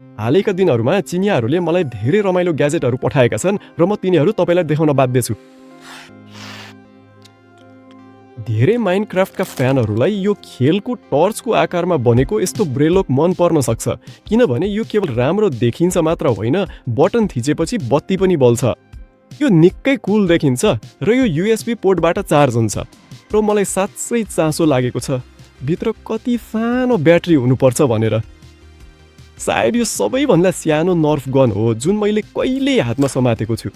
हालैका दिनहरूमा चिनियाहरूले मलाई धेरै रमाइलो ग्याजेटहरू पठाएका छन् र म तिनीहरू तपाईँलाई देखाउन बाध्य छु। धेरै माइनक्राफ्टका फ्यानहरूलाई यो खेलको टर्चको आकारमा बनेको यस्तो ब्रेलोक मन पर्न सक्छ, किनभने यो केवल राम्रो देखिन्छ मात्र होइन, बटन थिचेपछि बत्ती पनि बल्छ। यो निकै कुल देखिन्छ र यो USB पोर्टबाट चार्ज हुन्छ र मलाई साँच्चै चासो लागेको छ भित्र कति सानो ब्याट्री हुनुपर्छ भनेर। सायद यो सबैभन्दा सानो नर्फ गन हो जुन मैले कहिल्यै हातमा समातेको छु।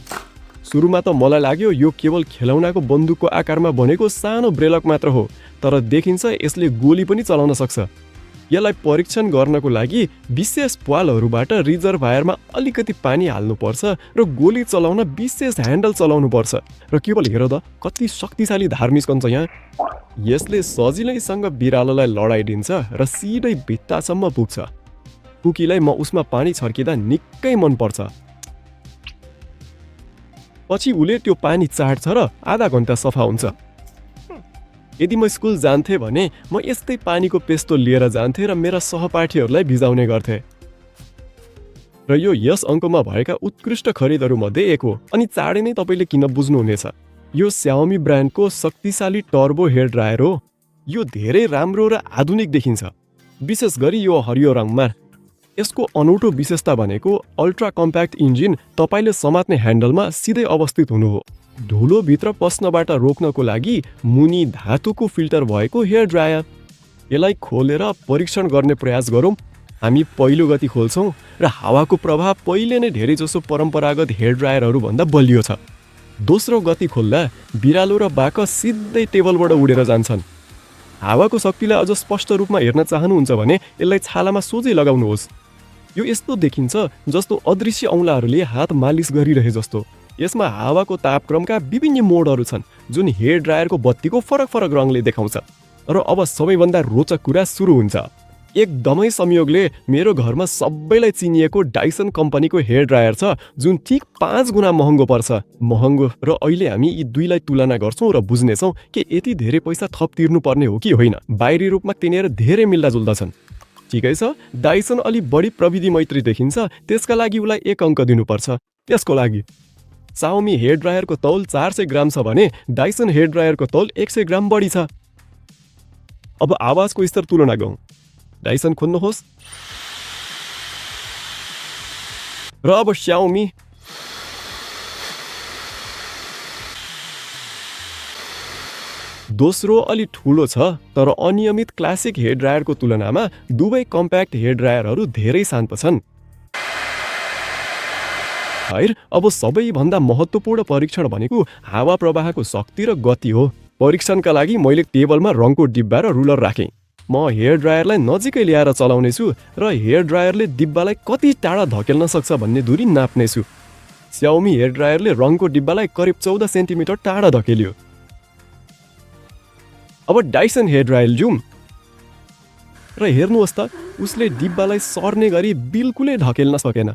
सुरुमा त मलाई लाग्यो यो केवल खेलौनाको बन्दुकको आकारमा बनेको सानो ब्रेलक मात्र हो, तर देखिन्छ यसले गोली पनि चलाउन सक्छ। यसलाई परीक्षण गर्नको लागि विशेष प्वालहरूबाट रिजर्भायरमा अलिकति पानी हाल्नुपर्छ र गोली चलाउन विशेष ह्यान्डल चलाउनुपर्छ। र केवल हेर त कति शक्तिशाली धार निस्कन्छ यहाँ। यसले सजिलैसँग बिरालोलाई लडाइदिन्छ र सिधै भित्तासम्म पुग्छ। कुकीलाई म उसमा पानी छर्किँदा निकै मन पर्छ। पछि उसले त्यो पानी चाट्छ र आधा घन्टा सफा हुन्छ। यदि म स्कुल जान्थेँ भने म यस्तै पानीको पेस्तो लिएर जान्थेँ र मेरा सहपाठीहरूलाई भिजाउने गर्थेँ। र यो यस अङ्कमा भएका उत्कृष्ट खरिदहरूमध्ये एक हो, अनि चाँडै नै तपाईँले किन बुझ्नुहुनेछ। यो Xiaomi ब्रान्डको शक्तिशाली टर्बो हेयर ड्रायर हो। यो धेरै राम्रो र आधुनिक देखिन्छ, विशेष गरी यो हरियो रङमा। यसको अनौठो विशेषता भनेको अल्ट्रा कम्प्याक्ट इन्जिन तपाईँले समात्ने ह्यान्डलमा सिधै अवस्थित हुनु हो। धुलो भित्र पस्नबाट रोक्नको लागि मुनि धातुको फिल्टर भएको हेयर ड्रायर। यसलाई खोलेर परीक्षण गर्ने प्रयास गरौँ। हामी पहिलो गति खोल्छौँ र हावाको प्रभाव पहिले नै धेरैजसो परम्परागत हेयर ड्रायरहरूभन्दा बलियो छ। दोस्रो गति खोल्दा बिरालो र बाकस सिधै टेबलबाट उडेर जान्छन्। हावाको शक्तिलाई अझ स्पष्ट रूपमा हेर्न चाहनुहुन्छ भने यसलाई छालामा सोझै लगाउनुहोस्। यो यस्तो देखिन्छ जस्तो अदृश्य औँलाहरूले हात मालिस गरिरहे जस्तो। यसमा हावाको तापक्रमका विभिन्न मोडहरू छन् जुन हेयर ड्रायरको बत्तीको फरक फरक रङले देखाउँछ। र अब सबैभन्दा रोचक कुरा सुरु हुन्छ। एकदमै संयोगले मेरो घरमा सबैलाई चिनिएको डाइसन कम्पनीको हेयर ड्रायर छ जुन ठीक 5 गुणा महँगो पर्छ। महँगो र अहिले हामी यी दुईलाई तुलना गर्छौँ र बुझ्नेछौँ कि यति धेरै पैसा थप तिर्नुपर्ने हो कि होइन। बाहिरी रूपमा तिनीहरू धेरै मिल्दाजुल्दा छन्। ठिकै छ, डाइसन अलि बढी प्रविधि मैत्री देखिन्छ, त्यसका लागि उसलाई 1 अङ्क दिनुपर्छ। त्यसको लागि Xiaomi हेयर ड्रायरको तौल 400 ग्राम छ भने डाइसन हेयर ड्रायरको तौल 100 ग्राम बढी छ। अब आवाजको स्तर तुलना गरौँ। डाइसन खोल्नुहोस् र अब Xiaomi। दोस्रो अलि ठुलो छ, तर अनियमित क्लासिक हेयर ड्रायरको तुलनामा दुवै कम्प्याक्ट हेयर ड्रायरहरू धेरै शान्त छन्। अब सबैभन्दा महत्त्वपूर्ण परीक्षण भनेको हावा प्रवाहको शक्ति र गति हो। परीक्षणका लागि मैले टेबलमा रङको डिब्बा र रुलर राखेँ। म हेयर ड्रायरलाई नजिकै ल्याएर चलाउनेछु र हेयर ड्रायरले डिब्बालाई कति टाढा धकेल्न सक्छ भन्ने दूरी नाप्नेछु। Xiaomi हेयर ड्रायरले रङको डिब्बालाई करिब 14 सेन्टिमिटर टाढा धकेल्यो। अब डाइसन हेयर ड्रायर जाउँ र हेर्नुहोस् त उसले डिब्बालाई सर्ने गरी बिल्कुलै धकेल्न सकेन।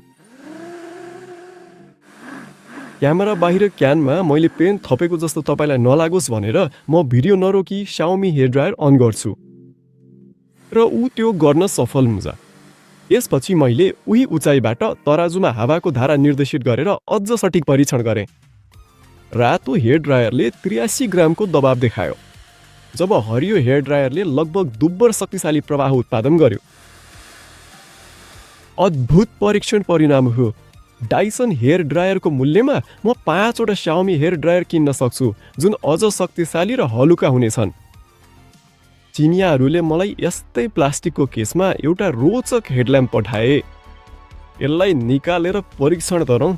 क्यामेरा बाहिर क्यानमा मैले पेन थपेको जस्तो तपाईँलाई नलागोस् भनेर म भिडियो नरोकी Xiaomi हेयर ड्रायर अन गर्छु र ऊ त्यो गर्न सफल हुन्छ। यसपछि मैले उही उचाइबाट तराजुमा हावाको धारा निर्देशित गरेर अझ सटिक परीक्षण गरेँ। रातो हेयर ड्रायरले 83 ग्रामको दबाव देखायो, जब हरियो हेयर ड्रायरले लगभग दुब्बर शक्तिशाली प्रवाह उत्पादन गर्यो। अद्भुत परीक्षण परिणाम हो। डाइसन हेयर ड्रायरको मूल्यमा म 5 वटा Xiaomi हेयर ड्रायर किन्न सक्छु जुन अझ शक्तिशाली र हलुका हुनेछन्। चिनियाहरूले मलाई यस्तै प्लास्टिकको केसमा एउटा रोचक हेडल्याम्प पठाए। यसलाई निकालेर परीक्षण गरौँ।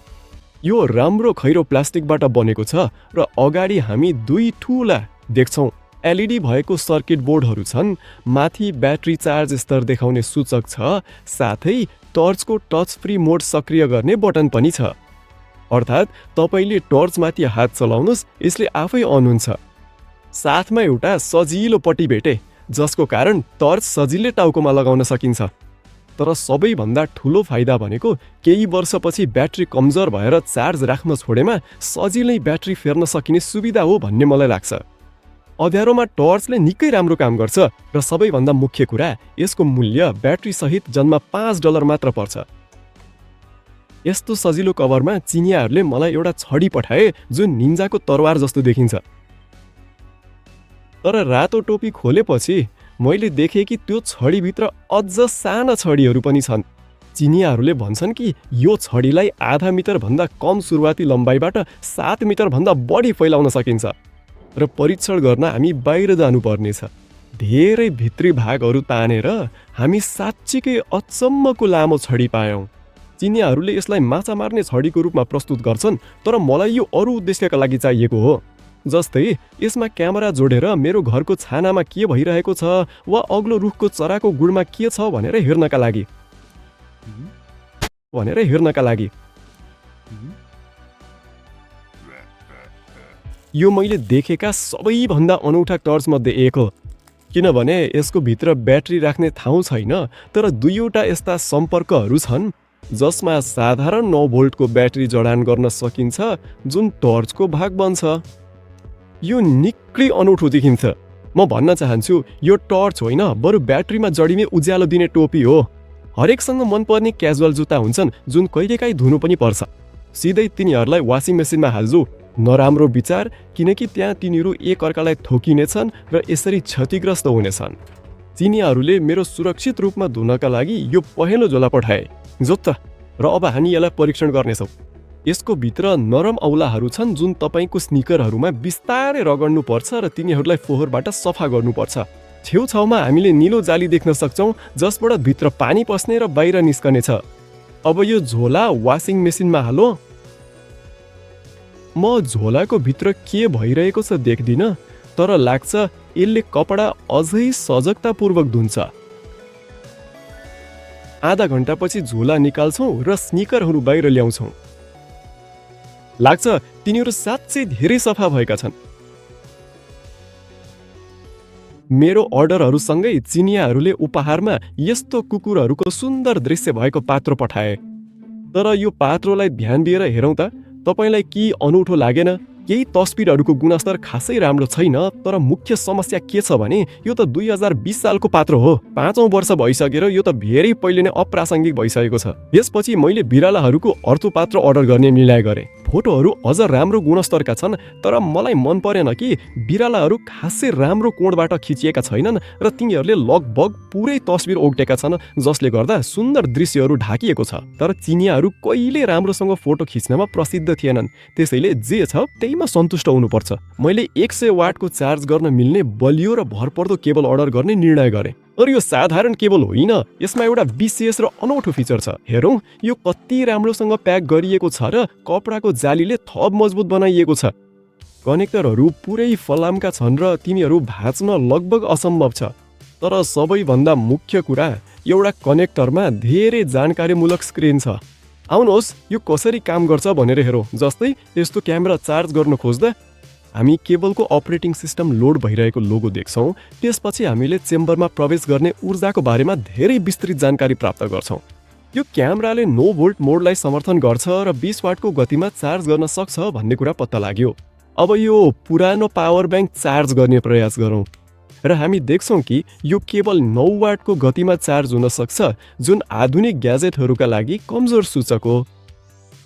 यो राम्रो खैरो प्लास्टिकबाट बनेको छ र अगाडि हामी 2 ठुला देख्छौँ। LED भएको सर्किट बोर्डहरू छन्, माथि ब्याट्री चार्ज स्तर देखाउने सूचक छ, साथै टर्चको टच फ्री मोड सक्रिय गर्ने बटन पनि छ। अर्थात् तपाईँले टर्चमाथि हात चलाउनुहोस्, यसले आफै अन हुन्छ। साथमा एउटा सजिलो पट्टी भेटे जसको कारण टर्च सजिलै टाउकोमा लगाउन सकिन्छ। तर सबैभन्दा ठुलो फाइदा भनेको केही वर्षपछि ब्याट्री कमजोर भएर चार्ज राख्न छोडेमा सजिलै ब्याट्री फेर्न सकिने सुविधा हो भन्ने मलाई लाग्छ। अँध्यारोमा टर्चले निकै राम्रो काम गर्छ र सबैभन्दा मुख्य कुरा यसको मूल्य ब्याट्री सहित जम्मा $5 मात्र पर्छ। यस्तो सजिलो कभरमा चिनियाहरूले मलाई एउटा छडी पठाए जुन निन्जाको तरवार जस्तो देखिन्छ। तर रातो टोपी खोलेपछि मैले देखेँ कि त्यो छडीभित्र अझ साना छडीहरू पनि छन्। चिनियाहरूले भन्छन् कि यो छडीलाई आधा मिटरभन्दा कम सुरुवाती लम्बाइबाट 7 मिटरभन्दा बढी फैलाउन सकिन्छ र परीक्षण गर्न हामी बाहिर जानुपर्नेछ। धेरै भित्री भागहरू तानेर हामी साँच्चीकै अचम्मको लामो छडी पायौँ। चिनियाहरूले यसलाई माछा मार्ने छडीको रूपमा प्रस्तुत गर्छन्, तर मलाई यो अरू उद्देश्यका लागि चाहिएको हो। जस्तै यसमा क्यामेरा जोडेर मेरो घरको छानामा के भइरहेको छ वा अग्लो रुखको चराको गुडमा के छ भनेर हेर्नका लागि। यो मैले देखेका सबैभन्दा अनौठा टर्चमध्ये एक हो, किनभने यसको भित्र ब्याट्री राख्ने ठाउँ छैन, तर 2वटा यस्ता सम्पर्कहरू छन् जसमा साधारण 9 भोल्टको ब्याट्री जडान गर्न सकिन्छ, जुन टर्चको भाग बन्छ। यो निकै अनौठो देखिन्छ। म भन्न चाहन्छु यो टर्च होइन, बरु ब्याट्रीमा जडिने उज्यालो दिने टोपी हो। हरेकसँग मनपर्ने क्याजुअल जुत्ता हुन्छन् जुन कहिलेकाहीँ धुनु पनि पर्छ। सिधै तिनीहरूलाई वासिङ मेसिनमा हाल्छु। नराम्रो विचार, किनकि त्यहाँ तिनीहरू एक अर्कालाई ठोकिनेछन् र यसरी क्षतिग्रस्त हुनेछन्। चिनियाहरूले मेरो सुरक्षित रूपमा धुनका लागि यो पहेँलो झोला पठाए। जोत्त र अब हामी यसलाई परीक्षण गर्नेछौँ। यसको भित्र नरम औलाहरू छन् जुन तपाईँको स्निकरहरूमा बिस्तारै रगड्नुपर्छ र तिनीहरूलाई फोहोरबाट सफा गर्नुपर्छ। छेउछाउमा हामीले निलो जाली देख्न सक्छौँ जसबाट भित्र पानी पस्ने र बाहिर निस्कनेछ। अब यो झोला वासिङ मेसिनमा हालो। म झोलाको भित्र के भइरहेको छ देख्दिनँ, तर लाग्छ यसले कपडा अझै सजगतापूर्वक धुन्छ। आधा घन्टापछि झोला निकाल्छौँ र स्निकरहरू बाहिर ल्याउँछौँ। लाग्छ तिनीहरू साँच्चै धेरै सफा भएका छन्। मेरो अर्डरहरूसँगै चिनियाहरूले उपहारमा यस्तो कुकुरहरूको सुन्दर दृश्य भएको पात्रो पठाए। तर यो पात्रोलाई ध्यान दिएर हेरौँ त, तपाईँलाई के अनौठो लागेन? केही तस्बिरहरूको गुणस्तर खासै राम्रो छैन, तर मुख्य समस्या के छ भने यो त 2020 सालको पात्रो हो। 5औं वर्ष भइसकेर यो त धेरै पहिले नै अप्रासङ्गिक भइसकेको छ। यसपछि मैले बिरालाहरूको अर्थोपात्र अर्डर गर्ने निर्णय गरेँ। फोटोहरू अझ राम्रो गुणस्तरका छन्, तर मलाई मन परेन कि बिरालाहरू खासै राम्रो कोणबाट खिचिएका छैनन् र तिनीहरूले लगभग पुरै तस्बिर ओगटेका छन्, जसले गर्दा सुन्दर दृश्यहरू ढाकिएको छ। तर चिनियाहरू कहिले राम्रोसँग फोटो खिच्नमा प्रसिद्ध थिएनन्, त्यसैले जे छ त्यहीमा सन्तुष्ट हुनुपर्छ। मैले 100 वाटको चार्ज गर्न मिल्ने बलियो र भरपर्दो केबल अर्डर गर्ने निर्णय गरेँ। तर यो साधारण केबल होइन, यसमा एउटा विशेष र अनौठो फिचर छ। हेरौँ यो कति राम्रोसँग प्याक गरिएको छ र कपडाको जालीले थप मजबुत बनाइएको छ। कनेक्टरहरू पुरै फलामका छन् र तिनीहरू भाँच्न लगभग असम्भव छ। तर सबैभन्दा मुख्य कुरा, एउटा कनेक्टरमा धेरै जानकारीमूलक स्क्रिन छ। आउनुहोस् यो कसरी काम गर्छ भनेर हेरौँ। जस्तै यस्तो क्यामेरा चार्ज गर्न खोज्दा हामी केबलको अपरेटिङ सिस्टम लोड भइरहेको लोगो देख्छौँ। त्यसपछि हामीले चेम्बरमा प्रवेश गर्ने ऊर्जाको बारेमा धेरै विस्तृत जानकारी प्राप्त गर्छौँ। यो क्यामेराले 9 भोल्ट मोडलाई समर्थन गर्छ र 20 वाटको गतिमा चार्ज गर्न सक्छ भन्ने कुरा पत्ता लाग्यो। अब यो पुरानो पावर ब्याङ्क चार्ज गर्ने प्रयास गरौँ र हामी देख्छौँ कि यो केवल 9 वाटको गतिमा चार्ज हुन सक्छ, जुन आधुनिक ग्याजेटहरूका लागि कमजोर सूचक हो।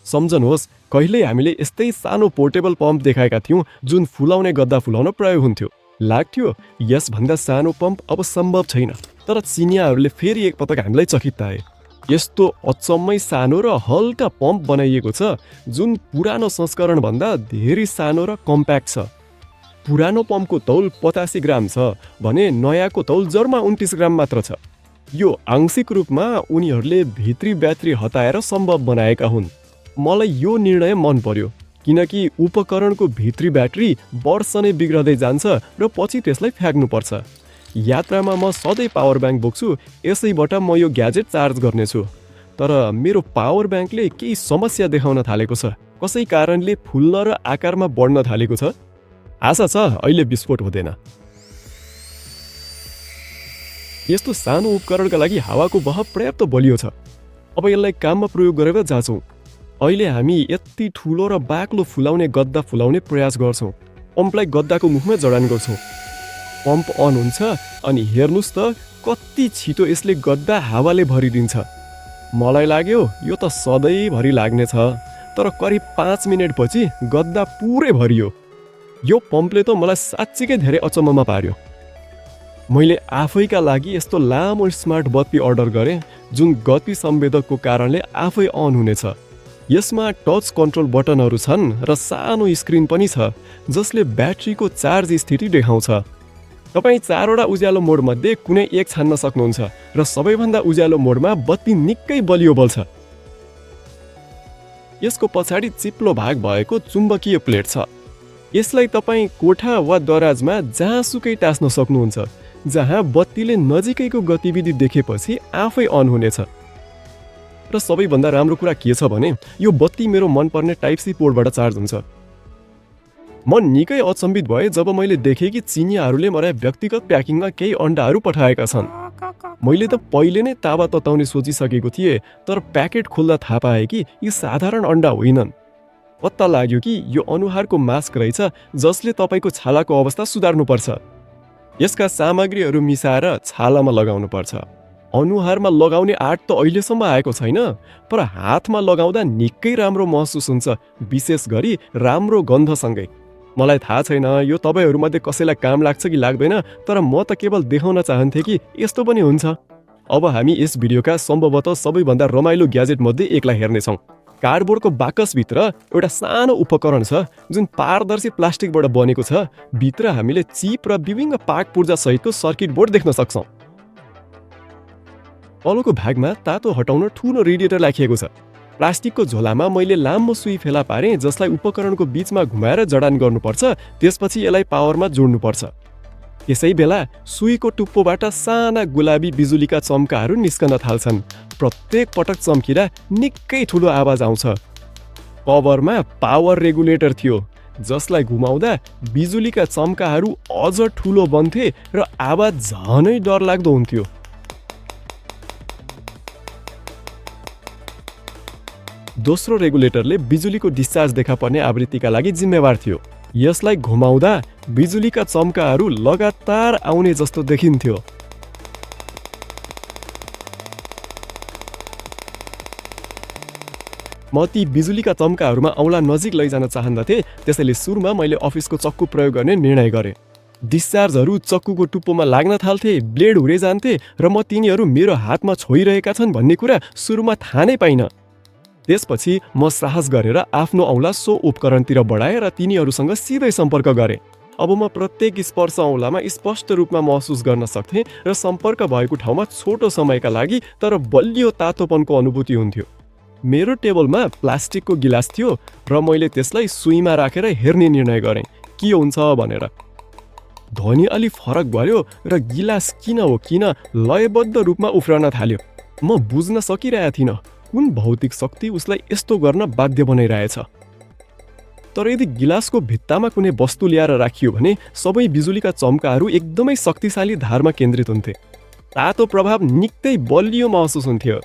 सम्झनुहोस्, कहिल्यै हामीले यस्तै सानो पोर्टेबल पम्प देखाएका थियौँ जुन फुलाउने गद्दा फुलाउन प्रयोग हुन्थ्यो। लाग्थ्यो यसभन्दा सानो पम्प अब सम्भव छैन, तर चिनियाहरूले फेरि एकपटक हामीलाई चकित पाए। यस्तो अचम्मै सानो र हल्का पम्प बनाइएको छ जुन पुरानो संस्करणभन्दा धेरै सानो र कम्प्याक्ट छ। पुरानो पम्पको तौल 85 ग्राम छ भने नयाँको तौल जम्मा 29 ग्राम मात्र छ। यो आंशिक रूपमा उनीहरूले भित्री ब्याट्री हटाएर सम्भव बनाएका हुन्। मलाई यो निर्णय मन पर्यो, किनकि उपकरणको भित्री ब्याट्री वर्ष नै बिग्रदै जान्छ र पछि त्यसलाई फ्याक्नुपर्छ। यात्रामा म सधैँ पावर ब्याङ्क बोक्छु, यसैबाट म यो ग्याजेट चार्ज गर्नेछु। तर मेरो पावर ब्याङ्कले केही समस्या देखाउन थालेको छ। कसै कारणले फुल्न र आकारमा बढ्न थालेको छ। आशा छ अहिले विस्फोट हुँदैन। यस्तो सानो उपकरणका लागि हावाको बहाव पर्याप्त बलियो छ। अब यसलाई काममा प्रयोग गरेर जाँचौँ। अहिले हामी यति ठुलो र बाक्लो फुलाउने गद्दा फुलाउने प्रयास गर्छौँ। पम्पलाई गद्दाको मुखमा जडान गर्छौँ। पम्प अन हुन्छ अनि हेर्नुहोस् त कति छिटो यसले गद्दा हावाले भरिदिन्छ। मलाई लाग्यो यो त सधैँभरि लाग्नेछ, तर करिब 5 मिनेटपछि गद्दा पुरै भरियो। यो पम्पले त मलाई साँच्चीकै धेरै अचम्ममा पार्यो। मैले आफैका लागि यस्तो लामो स्मार्ट बत्ती अर्डर गरेँ जुन गति संवेदकको कारणले आफै अन हुनेछ। यसमा टच कन्ट्रोल बटनहरू छन् र सानो स्क्रिन पनि छ जसले ब्याट्रीको चार्ज स्थिति देखाउँछ। तपाईँ 4वटा उज्यालो मोडमध्ये कुनै एक छान्न सक्नुहुन्छ र सबैभन्दा उज्यालो मोडमा बत्ती निकै बलियो बल्छ। यसको पछाडि चिप्लो भाग भएको चुम्बकीय प्लेट छ। यसलाई तपाईँ कोठा वा दराजमा जहाँसुकै टास्न सक्नुहुन्छ, जहाँ बत्तीले नजिकैको गतिविधि देखेपछि आफै अन हुनेछ। र सबैभन्दा राम्रो कुरा के छ भने यो बत्ती मेरो मनपर्ने टाइप सी पोर्टबाट चार्ज हुन्छ। म निकै अचम्बित भएँ जब मैले देखेँ कि चिनियाहरूले मलाई व्यक्तिगत प्याकिङमा केही अन्डाहरू पठाएका छन्। मैले त पहिले नै तावा तताउने सोचिसकेको थिएँ, तर प्याकेट खोल्दा थाहा पाएँ कि यी साधारण अन्डा होइनन्। पत्ता लाग्यो कि यो अनुहारको मास्क रहेछ जसले तपाईँको छालाको अवस्था सुधार्नुपर्छ। यसका सामग्रीहरू मिसाएर छालामा लगाउनुपर्छ। अनुहारमा लगाउने आँट त अहिलेसम्म आएको छैन, पर हातमा लगाउँदा निकै राम्रो महसुस हुन्छ, विशेष गरी राम्रो गन्धसँगै। मलाई थाहा छैन यो तपाईँहरूमध्ये कसैलाई काम लाग्छ कि लाग्दैन, तर म त केवल देखाउन चाहन्थेँ कि यस्तो पनि हुन्छ। अब हामी यस भिडियोका सम्भवतः सबैभन्दा रमाइलो ग्याजेटमध्ये एकलाई हेर्नेछौँ। कार्डबोर्डको बाकसभित्र एउटा सानो उपकरण छ जुन पारदर्शी प्लास्टिकबाट बनेको छ। भित्र हामीले चिप र विभिन्न पाक पूर्जा सहितको सर्किट बोर्ड देख्न सक्छौँ। तलको भागमा तातो हटाउन ठुलो रेडिएटर राखिएको छ। प्लास्टिकको झोलामा मैले लामो सुई फेला पारेँ जसलाई उपकरणको बीचमा घुमाएर जडान गर्नुपर्छ, त्यसपछि यसलाई पावरमा जोड्नुपर्छ। त्यसै बेला सुईको टुप्पोबाट साना गुलाबी बिजुलीका चम्काहरू निस्कन थाल्छन्। प्रत्येक पटक चम्किँदा निकै ठुलो आवाज आउँछ। कभरमा पावर रेगुलेटर थियो जसलाई घुमाउँदा बिजुलीका चम्काहरू अझ ठुलो बन्थे र आवाज झनै डरलाग्दो हुन्थ्यो। दोस्रो रेगुलेटरले बिजुलीको डिस्चार्ज देखा पर्ने आवृत्तिका लागि जिम्मेवार थियो। यसलाई घुमाउँदा बिजुलीका चम्काहरू लगातार आउने जस्तो देखिन्थ्यो। म ती बिजुलीका चम्काहरूमा औँला नजिक लैजान चाहन्थे, त्यसैले सुरुमा मैले अफिसको चक्कु प्रयोग गर्ने निर्णय गरेँ। डिस्चार्जहरू चक्कुको टुप्पोमा लाग्न थाल्थे, ब्लेड हुरे जान्थे र म तिनीहरू मेरो हातमा छोइरहेका छन् भन्ने कुरा सुरुमा थाहा नै पाइनँ। त्यसपछि म साहस गरेर आफ्नो औँला सो उपकरणतिर बढाएँ र तिनीहरूसँग सिधै सम्पर्क गरेँ। अब म प्रत्येक स्पर्श औँलामा स्पष्ट रूपमा महसुस गर्न सक्थेँ र सम्पर्क भएको ठाउँमा छोटो समयका लागि तर बलियो तातोपनको अनुभूति हुन्थ्यो। मेरो टेबलमा प्लास्टिकको गिलास थियो र मैले त्यसलाई सुईमा राखेर हेर्ने निर्णय गरेँ के हुन्छ भनेर। ध्वनि अलि फरक भयो र गिलास किन हो किन लयबद्ध रूपमा उफ्रन थाल्यो। म बुझ्न सकिरहेको थिइनँ कुन भौतिक शक्ति उसलाई यस्तो गर्न बाध्य बनाइरहेछ। तर यदि गिलासको भित्तामा कुनै वस्तु ल्याएर राखियो भने सबै बिजुलीका चम्काहरू एकदमै शक्तिशाली धारमा केन्द्रित हुन्थे। तातो प्रभाव निकै बलियो महसुस हुन्थ्यो।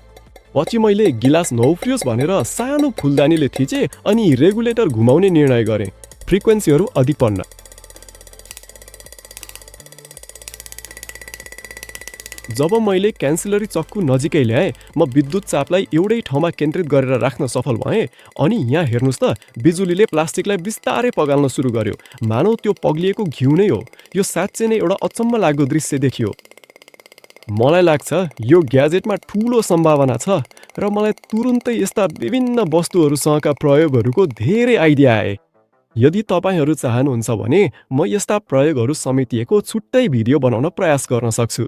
पछि मैले गिलास नउफ्रियोस् भनेर सानो फुलदानीले थिचेँ अनि रेगुलेटर घुमाउने निर्णय गरेँ, फ्रिक्वेन्सीहरू अधिक पढ्न। जब मैले क्यान्सिलरी चक्कु नजिकै ल्याएँ, म विद्युत चापलाई एउटै ठाउँमा केन्द्रित गरेर राख्न सफल भएँ। अनि यहाँ हेर्नुहोस् त, बिजुलीले प्लास्टिकलाई बिस्तारै पगाल्न सुरु गर्यो, मानौ त्यो पग्लिएको घिउ नै हो। यो साँच्चै नै एउटा अचम्म लाग्दो दृश्य देखियो। मलाई लाग्छ यो ग्याजेटमा ठुलो सम्भावना छ र मलाई तुरुन्तै यस्ता विभिन्न वस्तुहरूसँगका प्रयोगहरूको धेरै आइडिया आए। यदि तपाईँहरू चाहनुहुन्छ भने म यस्ता प्रयोगहरू समेटिएको छुट्टै भिडियो बनाउन प्रयास गर्न सक्छु।